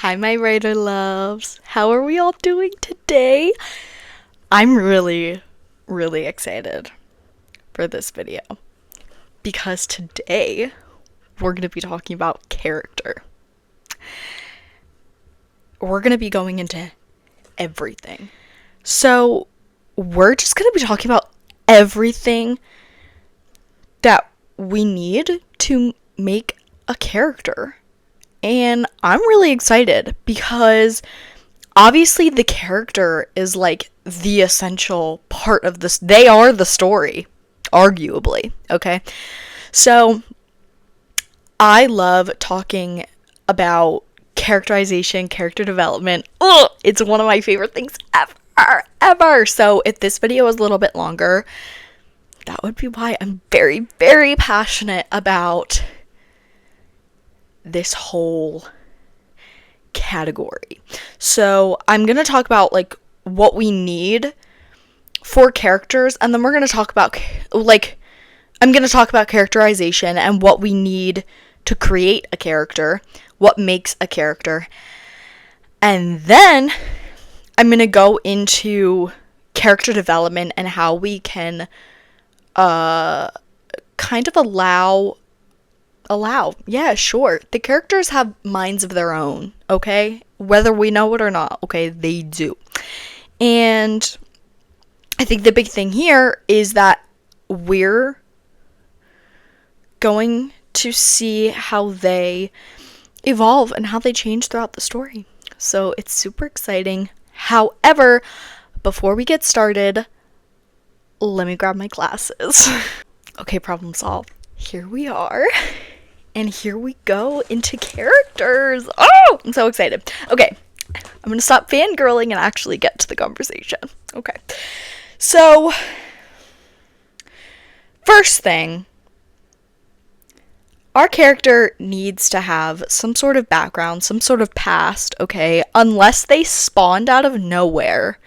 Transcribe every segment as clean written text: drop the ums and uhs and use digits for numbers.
Hi, my writer loves. How are we all doing today? I'm really, really excited for this video because today we're going to be talking about character. We're going to be going into everything. So, we're just going to be talking about everything that we need to make a character. And I'm really excited because obviously the character is like the essential part of this. They are the story, arguably, okay? So I love talking about characterization, character development. Ugh, it's one of my favorite things ever. So if this video is a little bit longer, that would be why. I'm very, very passionate about this whole category. So I'm going to talk about like what we need for characters, and then we're going to talk about I'm going to talk about characterization and what we need to create a character, what makes a character. And then I'm going to go into character development and how we can kind of allow, yeah, sure. The characters have minds of their own, okay? Whether we know it or not, okay? They do. And I think the big thing here is that we're going to see how they evolve and how they change throughout the story. So it's super exciting. However, before we get started, let me grab my glasses. Okay, problem solved. Here we are. And here we go into characters. Oh, I'm so excited. Okay, I'm going to stop fangirling and actually get to the conversation. Okay, so first thing, our character needs to have some sort of background, some sort of past, okay? Unless they spawned out of nowhere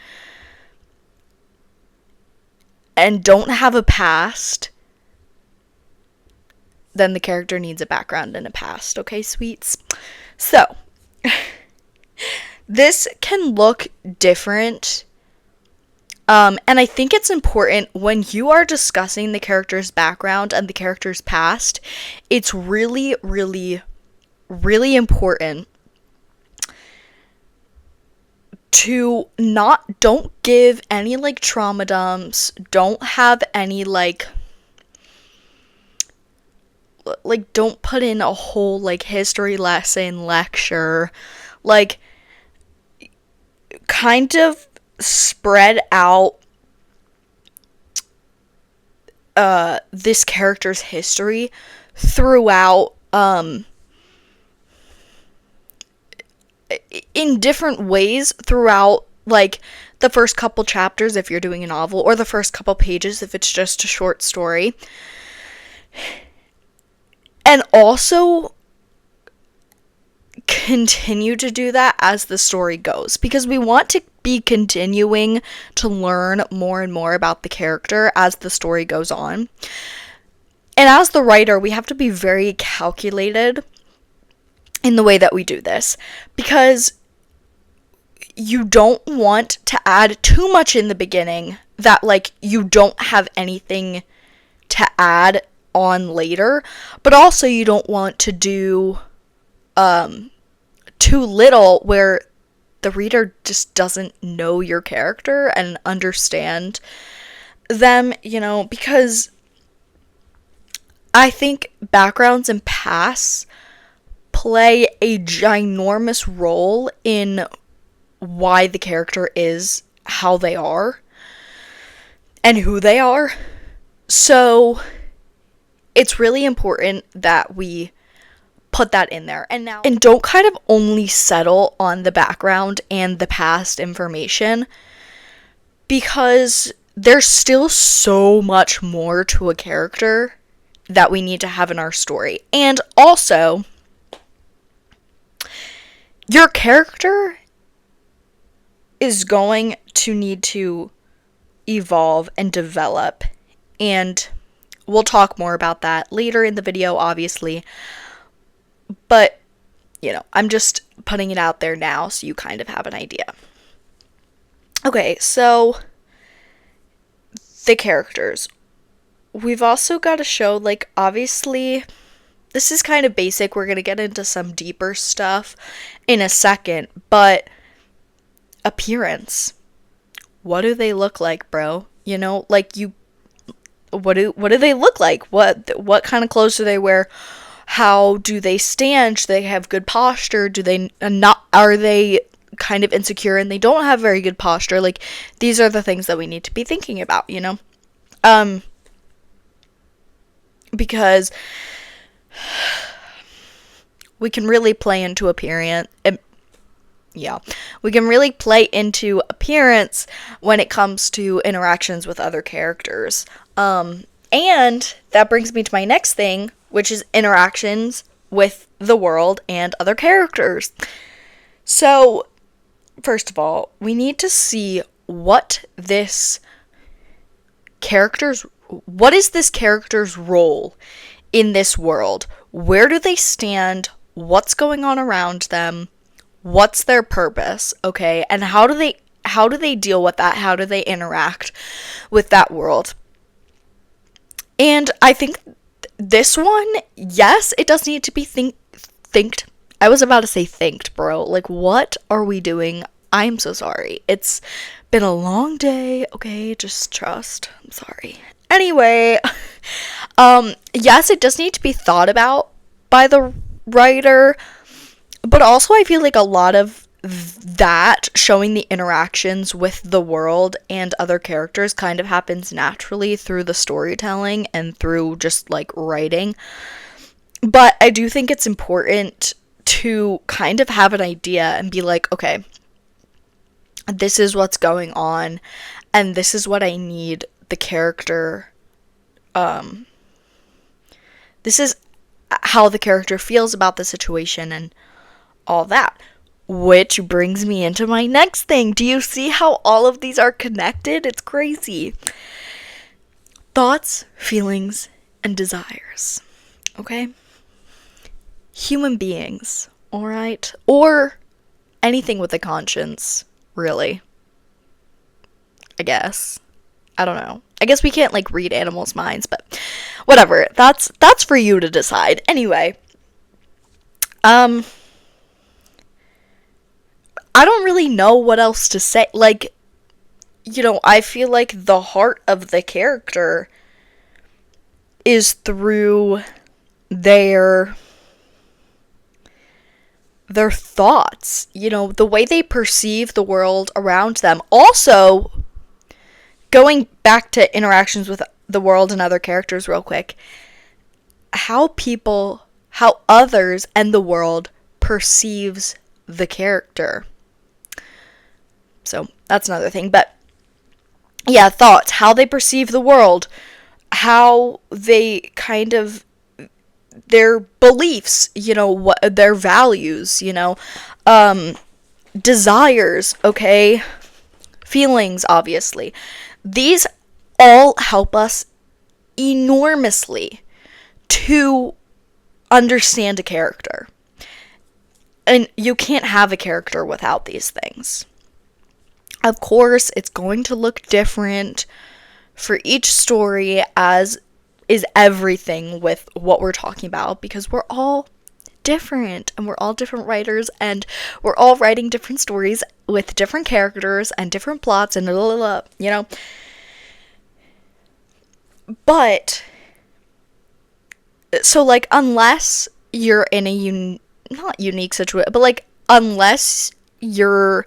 and don't have a past, then the character needs a background and a past, okay, sweets? So, this can look different, and I think it's important when you are discussing the character's background and the character's past, it's really, really, really important to don't give any, like, trauma dumps, don't have any, like, don't put in a whole, like, history lesson lecture, like, kind of spread out this character's history throughout, in different ways throughout, like, the first couple chapters if you're doing a novel, or the first couple pages if it's just a short story. And also continue to do that as the story goes, because we want to be continuing to learn more and more about the character as the story goes on. And as the writer, we have to be very calculated in the way that we do this, because you don't want to add too much in the beginning that, like, you don't have anything to add on later, but also you don't want to do too little where the reader just doesn't know your character and understand them, because I think backgrounds and pasts play a ginormous role in why the character is how they are and who they are. So it's really important that we put that in there. And don't kind of only settle on the background and the past information, because there's still so much more to a character that we need to have in our story. And also, your character is going to need to evolve and develop, and we'll talk more about that later in the video, obviously. But I'm just putting it out there now so you kind of have an idea. Okay, so the characters. We've also got to show, like, obviously, this is kind of basic. We're going to get into some deeper stuff in a second, but appearance. What do they look like, bro? Like, what do they look like? What kind of clothes do they wear? How do they stand? Do they have good posture? Do they not? Are they kind of insecure and they don't have very good posture? Like, these are the things that we need to be thinking about, because we can really play into appearance. We can really play into appearance when it comes to interactions with other characters. And that brings me to my next thing, which is interactions with the world and other characters. So, first of all, we need to see what is this character's role in this world? Where do they stand? What's going on around them? What's their purpose? Okay, and how do they deal with that? How do they interact with that world? And I think this one, yes, it does need to be thinked. I was about to say thinked, bro. Like, what are we doing? I'm so sorry. It's been a long day. Okay, just trust. I'm sorry. Anyway, yes, it does need to be thought about by the writer, but also I feel like a lot of that, showing the interactions with the world and other characters, kind of happens naturally through the storytelling and through just, like, writing. But I do think it's important to kind of have an idea and be like, okay, this is what's going on, and this is what I need the character, this is how the character feels about the situation and all that. Which brings me into my next thing. Do you see how all of these are connected? It's crazy. Thoughts, feelings, and desires. Okay? Human beings, alright? Or anything with a conscience, really. I guess. I don't know. I guess we can't, like, read animals' minds, but whatever. That's for you to decide. Anyway. I don't really know what else to say. Like, I feel like the heart of the character is through their thoughts, the way they perceive the world around them. Also, going back to interactions with the world and other characters real quick, how others and the world perceives the character. So that's another thing. But yeah, thoughts, how they perceive the world, how they kind of, their beliefs, what their values, desires, okay, feelings, obviously. These all help us enormously to understand a character. And you can't have a character without these things. Of course, it's going to look different for each story, as is everything with what we're talking about, because we're all different and we're all different writers and we're all writing different stories with different characters and different plots and blah, blah, blah, But, so, like, unless you're in a not unique situation, but, like, unless your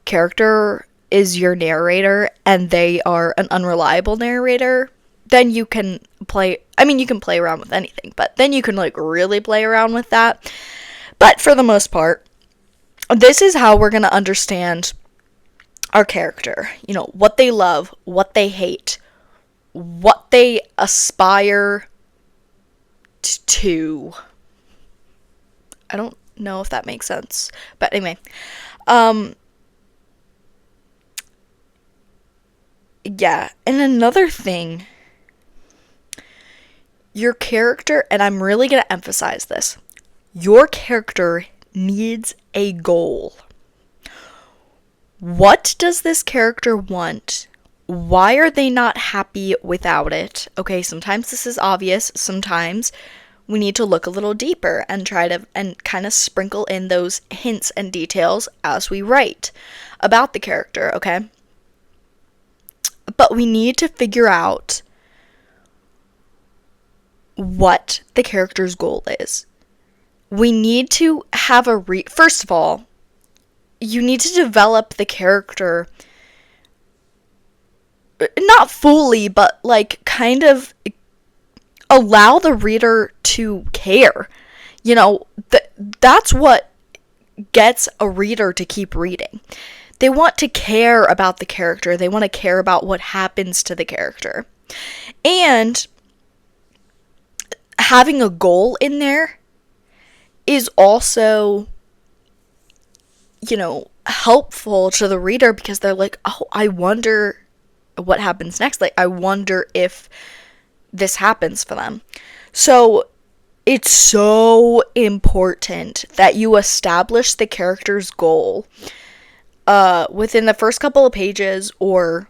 character is your narrator and they are an unreliable narrator, then you can play around with anything, but then you can, like, really play around with that. But for the most part, this is how we're going to understand our character, what they love, what they hate, what they aspire to. I don't know if that makes sense, but anyway, yeah, and another thing, your character, and I'm really going to emphasize this, your character needs a goal. What does this character want? Why are they not happy without it? Okay, sometimes this is obvious. Sometimes we need to look a little deeper and try to and kind of sprinkle in those hints and details as we write about the character, okay? But we need to figure out what the character's goal is. We need to have first of all, you need to develop the character, not fully, but like kind of allow the reader to care. You know, that's what gets a reader to keep reading. They want to care about the character. They want to care about what happens to the character. And having a goal in there is also, you know, helpful to the reader because they're like, oh, I wonder what happens next. Like, I wonder if this happens for them. So it's so important that you establish the character's goal within the first couple of pages or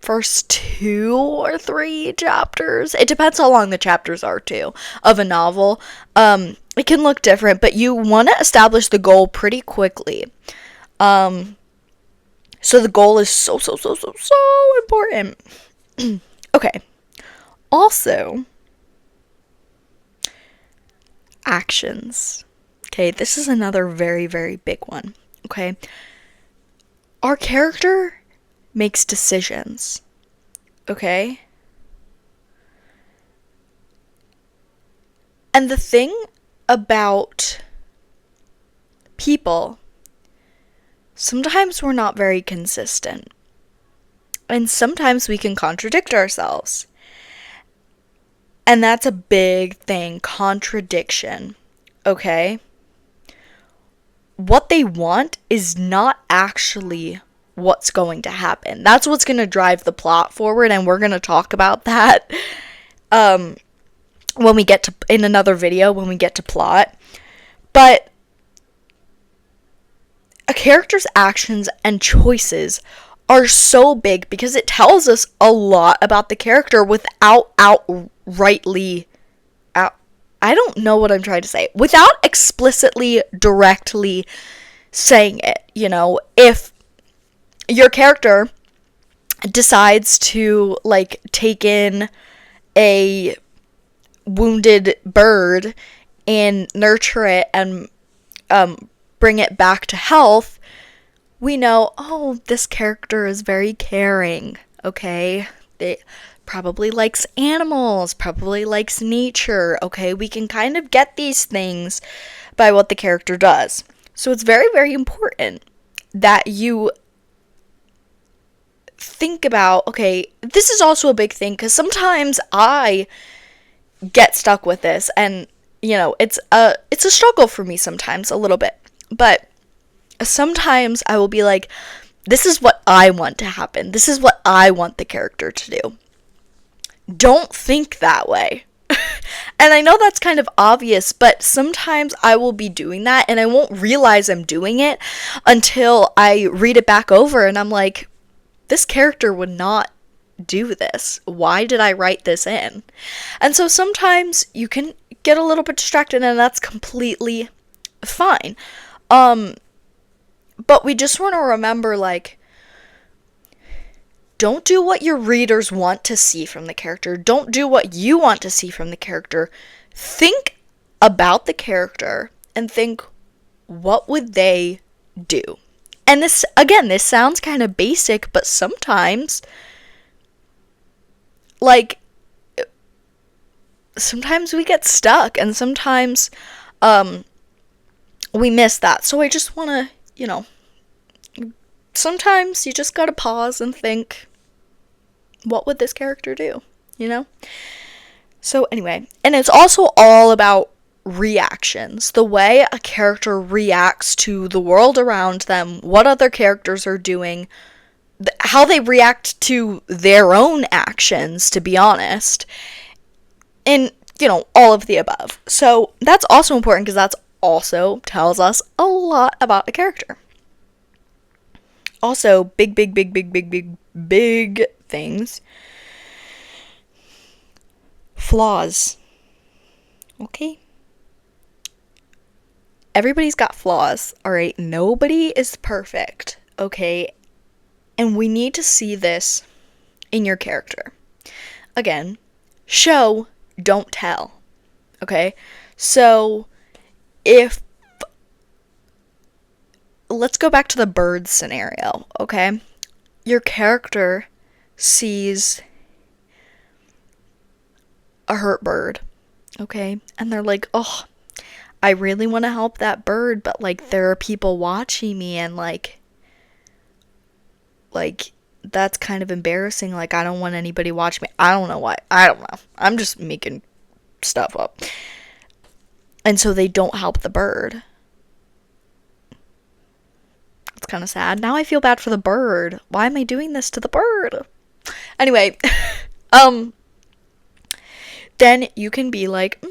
first 2 or 3 chapters. It depends how long the chapters are too of a novel. It can look different, but you want to establish the goal pretty quickly. So the goal is so important. Okay. Also, actions. Okay, this is another very, very big one. Okay. Our character makes decisions. Okay? And the thing about people, sometimes we're not very consistent. And sometimes we can contradict ourselves. And that's a big thing, contradiction. Okay? What they want is not actually what's going to happen. That's what's going to drive the plot forward, and we're going to talk about that when we get to, in another video, when we get to plot. But a character's actions and choices are so big because it tells us a lot about the character without outrightly, I don't know what I'm trying to say, without explicitly, directly saying it. You know, if your character decides to, like, take in a wounded bird and nurture it and bring it back to health, we know, oh, this character is very caring, okay? They probably likes animals, probably likes nature, okay? We can kind of get these things by what the character does. So it's very, very important that you think about, okay, this is also a big thing because sometimes I get stuck with this, and you know, it's a struggle for me sometimes, a little bit, but sometimes I will be like, this is what I want to happen, this is what I want the character to do. Don't think that way. And I know that's kind of obvious, but sometimes I will be doing that and I won't realize I'm doing it until I read it back over and I'm like, this character would not do this. Why did I write this in? And so sometimes you can get a little bit distracted, and that's completely fine. But we just want to remember, like, don't do what your readers want to see from the character. Don't do what you want to see from the character. Think about the character and think, what would they do? And this, again, this sounds kind of basic, but sometimes, like, sometimes we get stuck, and sometimes we miss that. So I just want to, you know, sometimes you just gotta pause and think, what would this character do, you know? So anyway, and it's also all about reactions. The way a character reacts to the world around them, what other characters are doing, how they react to their own actions, to be honest, and, you know, all of the above. So that's also important because that's also tells us a lot about a character. Also, big things. Flaws. Okay? Everybody's got flaws, alright? Nobody is perfect, okay? And we need to see this in your character. Again, show, don't tell, okay? So, let's go back to the bird scenario, okay? Your character sees a hurt bird, okay? And they're like, oh, I really want to help that bird, but, like, there are people watching me, and, like, that's kind of embarrassing. Like, I don't want anybody watching me. I don't know why. I don't know. I'm just making stuff up. And so they don't help the bird. It's kind of sad. Now I feel bad for the bird. Why am I doing this to the bird? Anyway, then you can be like,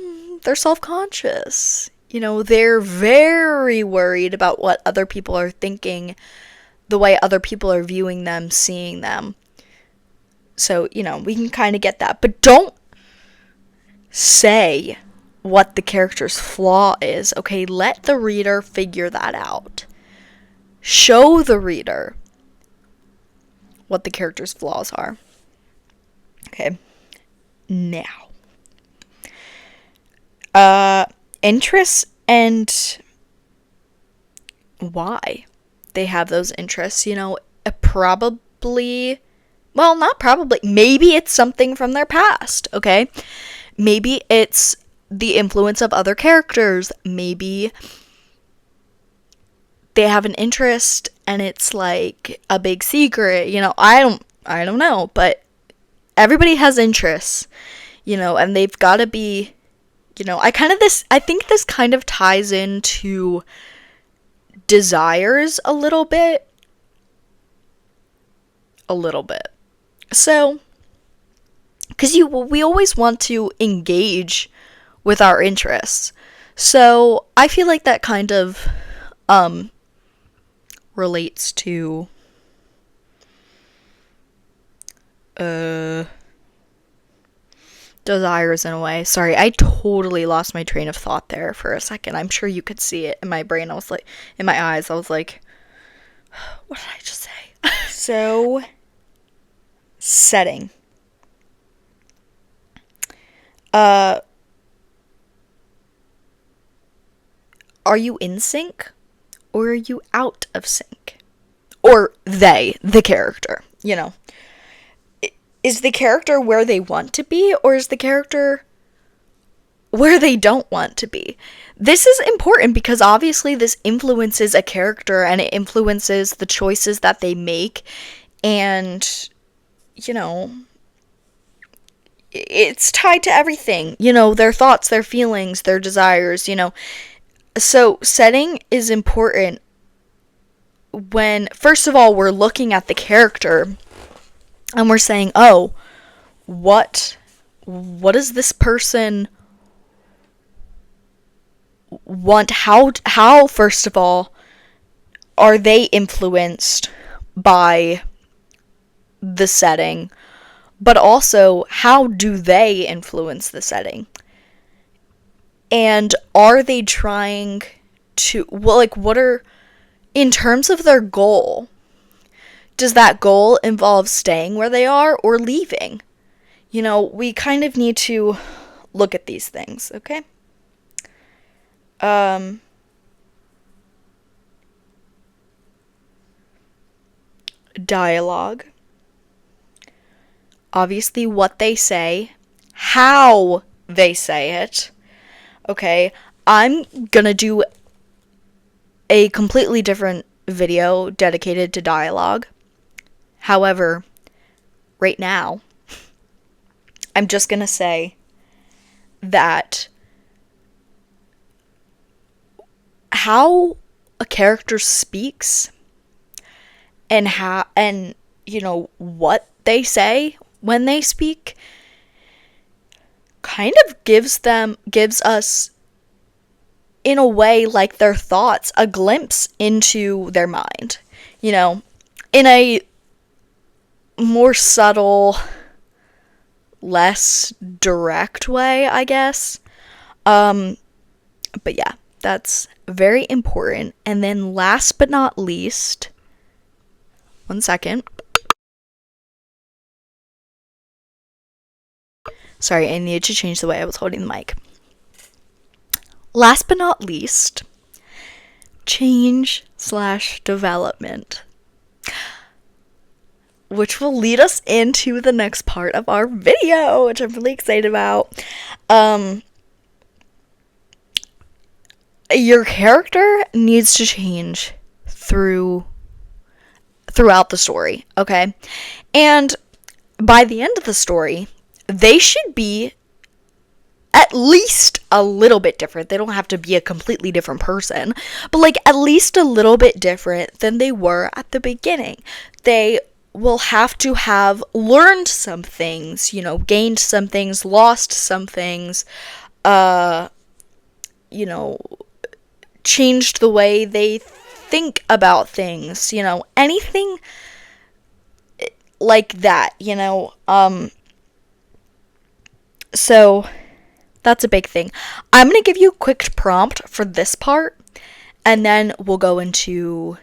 they're self-conscious. You know, they're very worried about what other people are thinking, the way other people are viewing them, seeing them. So, you know, we can kind of get that. But don't say what the character's flaw is, okay? Let the reader figure that out. Show the reader what the character's flaws are. Okay. Now. Interests and why they have those interests, you know, probably, well, not probably, maybe it's something from their past, okay? Maybe it's the influence of other characters. Maybe they have an interest and it's like a big secret, you know, I don't know, but everybody has interests, you know, and they've got to be, you know, I think this kind of ties into desires a little bit. So, because we always want to engage with our interests. So, I feel like that kind of relates to desires in a way. Sorry, I totally lost my train of thought there for a second. I'm sure you could see it in my brain. I was like, in my eyes, I was like, what did I just say? So, setting. Are you in sync? Or are you out of sync? Or the character, you know. Is the character where they want to be, or is the character where they don't want to be? This is important because obviously this influences a character and it influences the choices that they make, and, you know, it's tied to everything, you know, their thoughts, their feelings, their desires, you know. So setting is important when, first of all, we're looking at the character and we're saying, oh, what does this person want? How first of all, are they influenced by the setting? But also, how do they influence the setting? And are they trying to, well, like, in terms of their goal, does that goal involve staying where they are or leaving? You know, we kind of need to look at these things, okay? Dialogue. Obviously, what they say, how they say it. Okay, I'm gonna do a completely different video dedicated to dialogue. However, right now, I'm just gonna say that how a character speaks and you know what they say when they speak kind of gives us in a way, like their thoughts, a glimpse into their mind, you know, in a more subtle, less direct way, I guess. But yeah, that's very important. And then last but not least, one second. Sorry, I needed to change the way I was holding the mic. Last but not least, change/development, which will lead us into the next part of our video, which I'm really excited about. Your character needs to change throughout the story, okay? And by the end of the story, they should be at least a little bit different. They don't have to be a completely different person, but like at least a little bit different than they were at the beginning. They will have to have learned some things, you know, gained some things, lost some things, you know, changed the way they think about things, you know, anything like that, you know. So that's a big thing. I'm going to give you a quick prompt for this part, and then we'll go into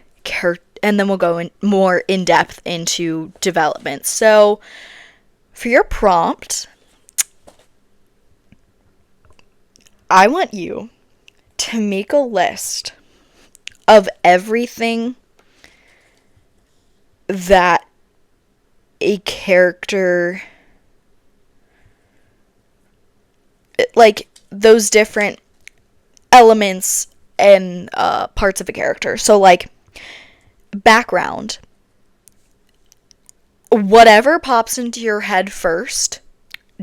more in depth into development. So for your prompt, I want you to make a list of everything that a character, like those different elements and parts of a character. So like background, whatever pops into your head first,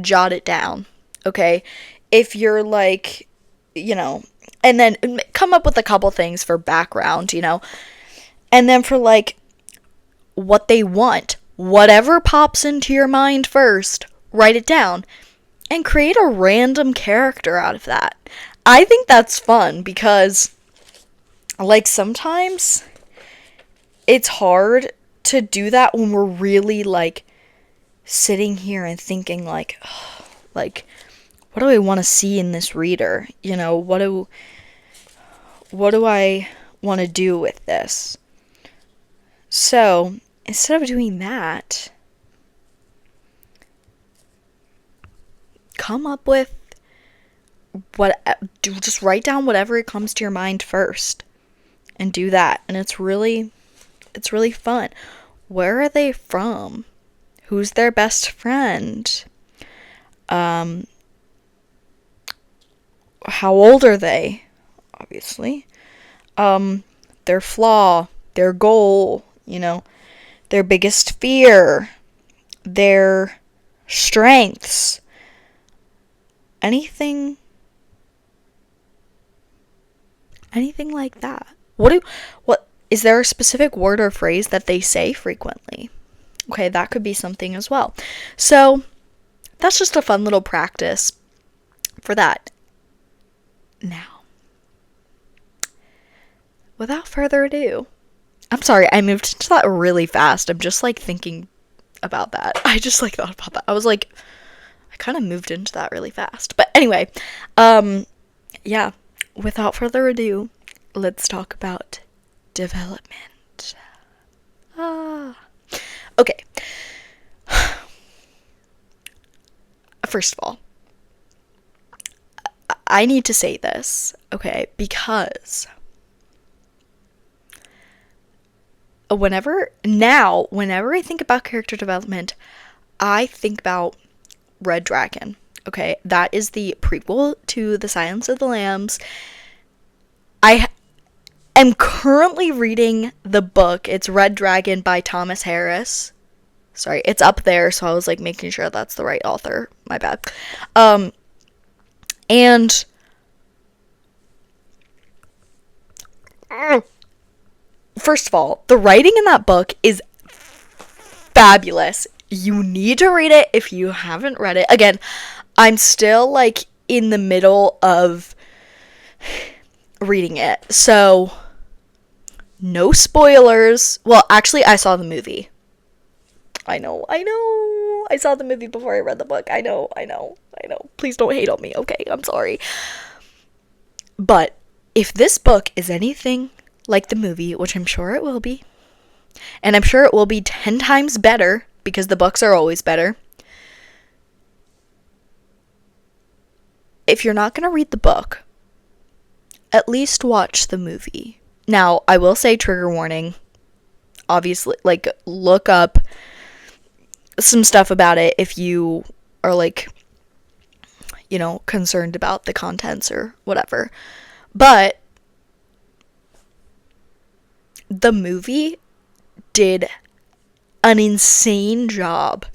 jot it down, okay? If you're like, you know, and then come up with a couple things for background, you know, and then for like what they want, whatever pops into your mind first, write it down and create a random character out of that. I think that's fun because like sometimes it's hard to do that when we're really like sitting here and thinking like, oh, like what do I want to see in this reader? You know, what do I want to do with this? So, instead of doing that, come up with just write down whatever it comes to your mind first and do that. And it's really fun. Where are they from? Who's their best friend? How old are they? Obviously. Their flaw, their goal, you know, their biggest fear, their strengths, anything like that. What is there a specific word or phrase that they say frequently? Okay, that could be something as well. So that's just a fun little practice for that. Now, without further ado, I'm sorry, I moved into that really fast. I'm just like thinking about that. I just like thought about that. I was like, I kind of moved into that really fast. But anyway, yeah, without further ado, let's talk about development. Okay. First of all, I need to say this, okay, because whenever I think about character development, I think about Red Dragon, okay? That is the prequel to The Silence of the Lambs. I am currently reading the book. It's Red Dragon by Thomas Harris. Sorry, it's up there, so I was like making sure that's the right author. My bad. And first of all, the writing in that book is fabulous. You need to read it if you haven't read it. Again, I'm still like in the middle of reading it. So, no spoilers. Well, actually, I saw the movie. I know. I saw the movie before I read the book. I know. Please don't hate on me, okay? I'm sorry. But if this book is anything like the movie, which I'm sure it will be, and I'm sure it will be 10 times better, because the books are always better, if you're not going to read the book, at least watch the movie. Now, I will say trigger warning. Obviously, like, look up some stuff about it if you are, like, you know, concerned about the contents or whatever. But the movie did an insane job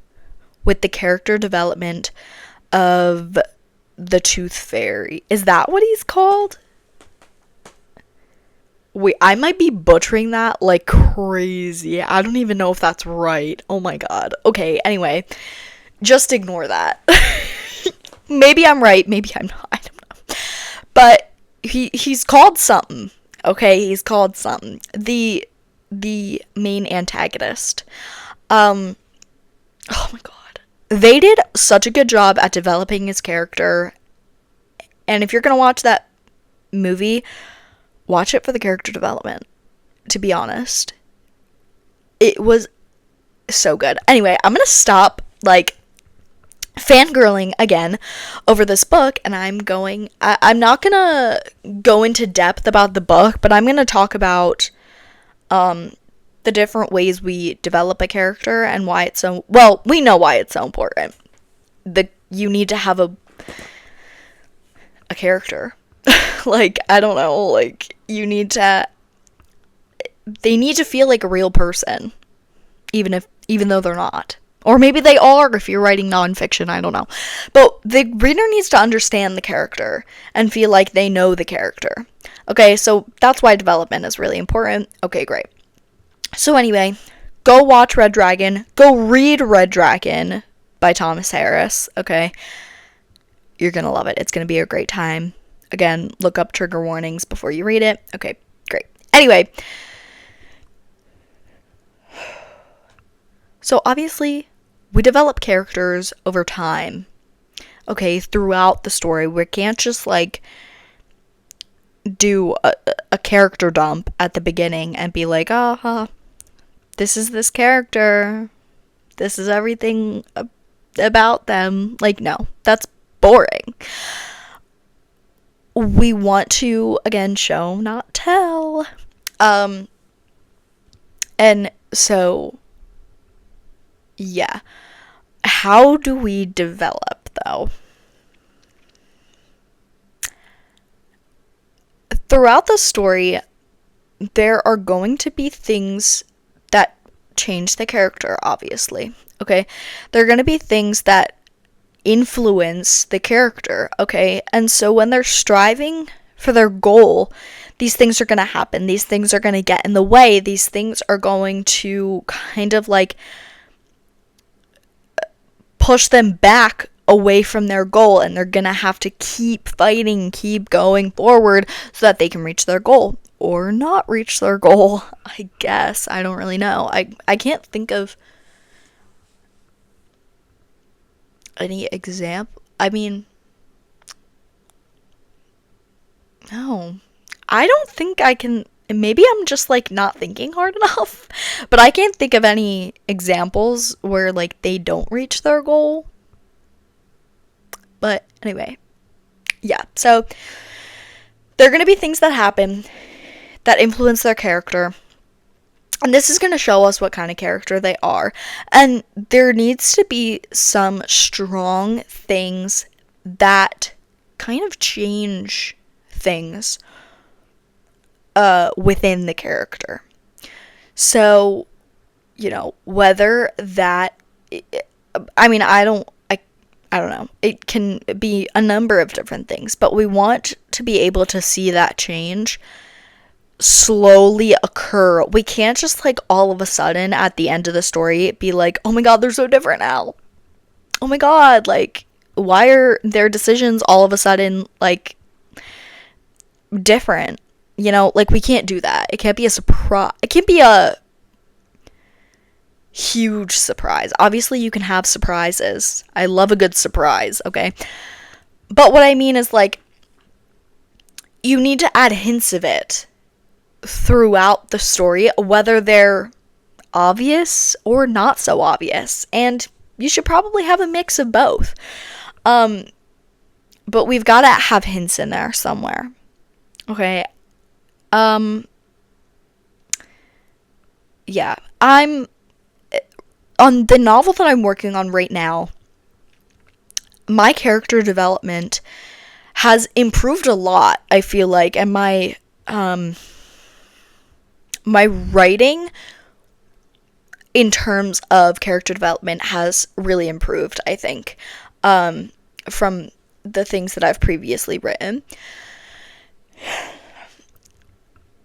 with the character development of the Tooth Fairy. Is that what he's called? Wait, I might be butchering that like crazy. I don't even know if that's right. Oh my god. Okay, anyway, just ignore that. Maybe I'm right, maybe I'm not. I don't know. But he's called something. Okay, he's called something. The main antagonist. Oh my god. They did such a good job at developing his character. And if you're going to watch that movie, watch it for the character development, to be honest. It was so good. Anyway, I'm going to stop, like, fangirling again over this book, and I'm not going to go into depth about the book, but I'm going to talk about the different ways we develop a character and why it's so, well, we know why it's so important. You need to have a character. Like, I don't know, like, they need to feel like a real person, even though they're not. Or maybe they are if you're writing nonfiction, I don't know. But the reader needs to understand the character and feel like they know the character. Okay, so that's why development is really important. Okay, great. So anyway, go watch Red Dragon. Go read Red Dragon by Thomas Harris, okay? You're gonna love it. It's gonna be a great time. Again, look up trigger warnings before you read it. Okay, great. Anyway, so obviously, we develop characters over time, okay, throughout the story. We can't just, like, do a character dump at the beginning and be like, this is this character. This is everything about them. Like, no, that's boring. We want to, again, show, not tell. And so, yeah. How do we develop, though? Throughout the story, there are going to be things that change the character, obviously. Okay? There are going to be things that influence the character, okay? And so when they're striving for their goal, these things are going to happen. These things are going to get in the way. These things are going to kind of, like, push them back away from their goal, and they're going to have to keep fighting, keep going forward so that they can reach their goal. Or not reach their goal, I guess. I don't really know. I can't think of any example. I mean, no. I don't think I can. Maybe I'm just, like, not thinking hard enough. But I can't think of any examples where, like, they don't reach their goal. But anyway. Yeah. So there are going to be things that happen that influence their character. And this is going to show us what kind of character they are. And there needs to be some strong things that kind of change things within the character. So, you know, whether that, I mean, I don't know. It can be a number of different things, but we want to be able to see that change slowly occur. We can't just, like, all of a sudden at the end of the story be like, oh my god, they're so different now. Oh my god, like, why are their decisions all of a sudden, like, different. You know, like, we can't do that. It can't be a surprise. It can't be a huge surprise. Obviously, you can have surprises. I love a good surprise, okay? But what I mean is, like, you need to add hints of it throughout the story, whether they're obvious or not so obvious. And you should probably have a mix of both. But we've got to have hints in there somewhere. Okay. Yeah. I'm on the novel that I'm working on right now. My character development has improved a lot, I feel like, and my writing in terms of character development has really improved, I think, from the things that I've previously written.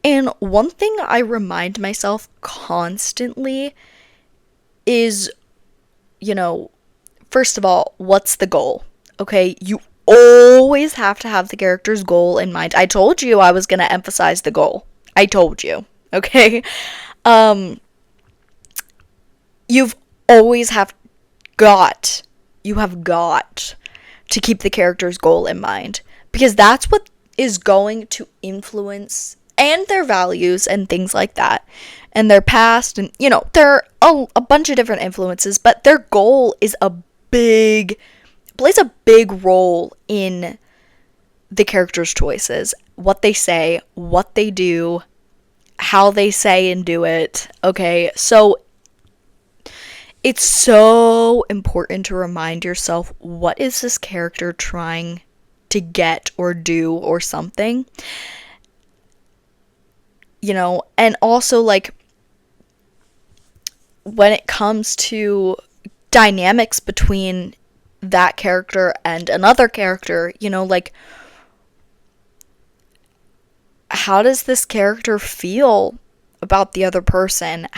And one thing I remind myself constantly is, you know, first of all, what's the goal? Okay, you always have to have the character's goal in mind. I told you I was going to emphasize the goal. I told you, okay? You've always you have got to keep the character's goal in mind, because that's what is going to influence, and their values and things like that, and their past, and, you know, there are a bunch of different influences, but their goal is plays a big role in the character's choices, what they say, what they do, how they say and do it, okay? So it's so important to remind yourself, what is this character trying to get or do or something? You know, and also, like, when it comes to dynamics between that character and another character, you know, like, how does this character feel about the other person?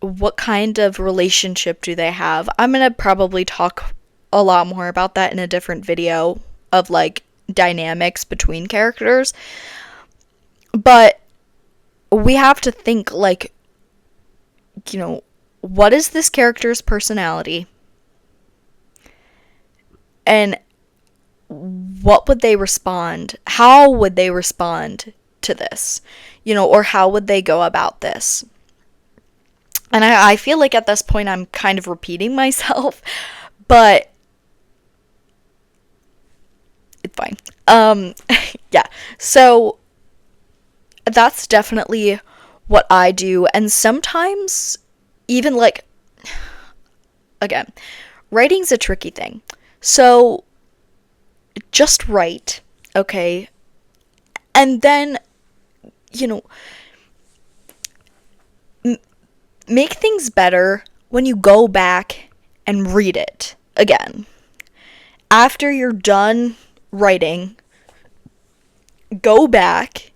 What kind of relationship do they have? I'm gonna probably talk a lot more about that in a different video of, like, dynamics between characters. But we have to think, like, you know, what is this character's personality? And what would they respond? How would they respond to this? You know, or how would they go about this? And I feel like at this point I'm kind of repeating myself, but it's fine. Yeah. So that's definitely what I do. And sometimes, even, like, again, writing's a tricky thing. So just write, okay? And then, you know, make things better when you go back and read it again. After you're done writing, go back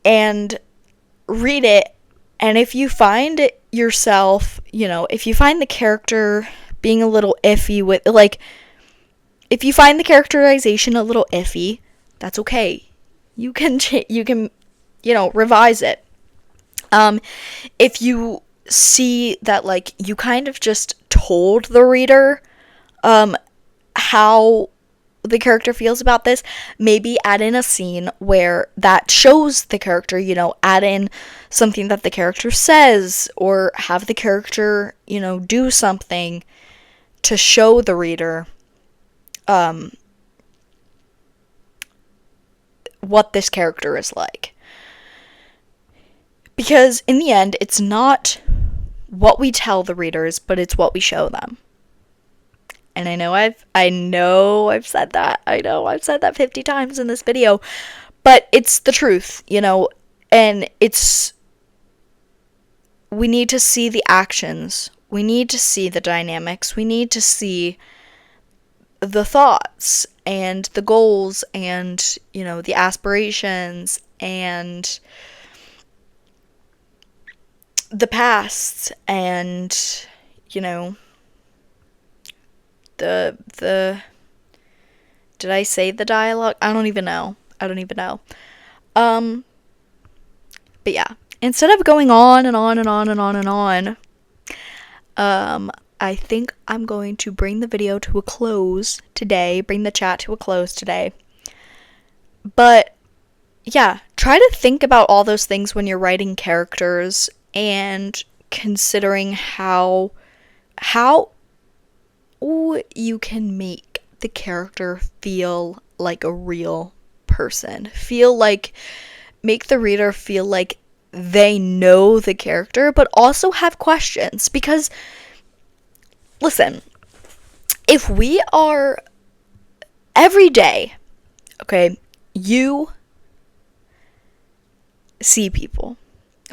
and read it, and if you find yourself, you know, if you find the character being a little iffy with, like, if you find the characterization a little iffy, that's okay. You can, you know, revise it. If you see that, like, you kind of just told the reader, how the character feels about this, maybe add in a scene where that shows the character, you know, add in something that the character says, or have the character, you know, do something to show the reader what this character is like. Because in the end, it's not what we tell the readers, but it's what we show them. And I know I've said that. I know I've said that 50 times in this video, but it's the truth, you know, and we need to see the actions. We need to see the dynamics. We need to see the thoughts and the goals and, you know, the aspirations and the past and, you know, the Did I say the dialogue? I don't even know. Um, but yeah, instead of going on and on and on and on and on, I think I'm going to bring the video to a close today, bring the chat to a close today. But yeah, try to think about all those things when you're writing characters and considering how you can make the character feel like a real person. Make the reader feel like they know the character, but also have questions. Because, listen, if we are every day, okay, you see people,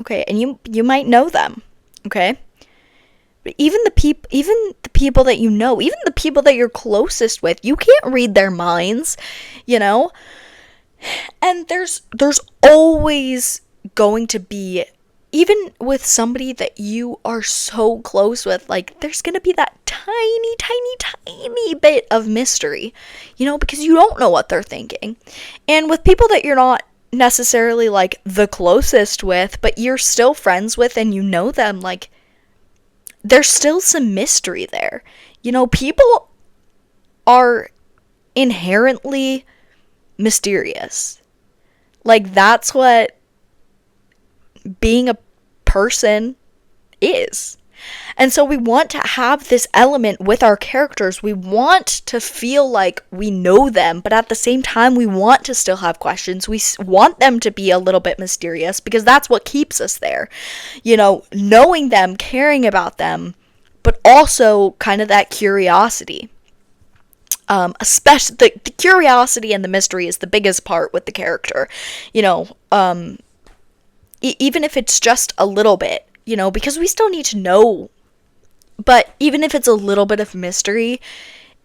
okay, and you might know them, okay? But even the people that you know, even the people that you're closest with, you can't read their minds, you know? And there's always going to be, even with somebody that you are so close with, like, there's gonna be that tiny, tiny, tiny bit of mystery, you know, because you don't know what they're thinking. And with people that you're not necessarily, like, the closest with, but you're still friends with and you know them, like, there's still some mystery there. You know, people are inherently mysterious. Like, that's what being a person is. And so we want to have this element with our characters. We want to feel like we know them, but at the same time, we want to still have questions. We want them to be a little bit mysterious because that's what keeps us there. You know, knowing them, caring about them, but also kind of that curiosity. Especially the curiosity and the mystery is the biggest part with the character. You know, even if it's just a little bit, you know, because we still need to know. But even if it's a little bit of mystery,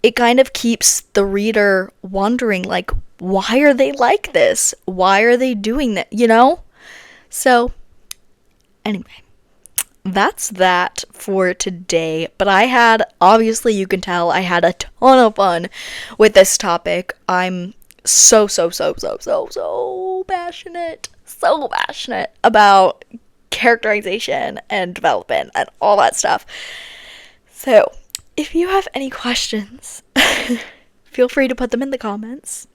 it kind of keeps the reader wondering, like, why are they like this? Why are they doing that? You know? So, anyway, that's that for today. But obviously, you can tell, I had a ton of fun with this topic. I'm so passionate about characterization and development and all that stuff. So, if you have any questions, feel free to put them in the comments.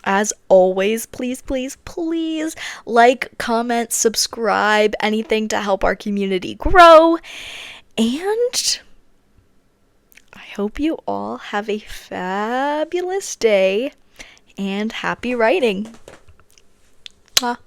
As always, please like, comment, subscribe, anything to help our community grow. And I hope you all have a fabulous day and happy writing. Mwah.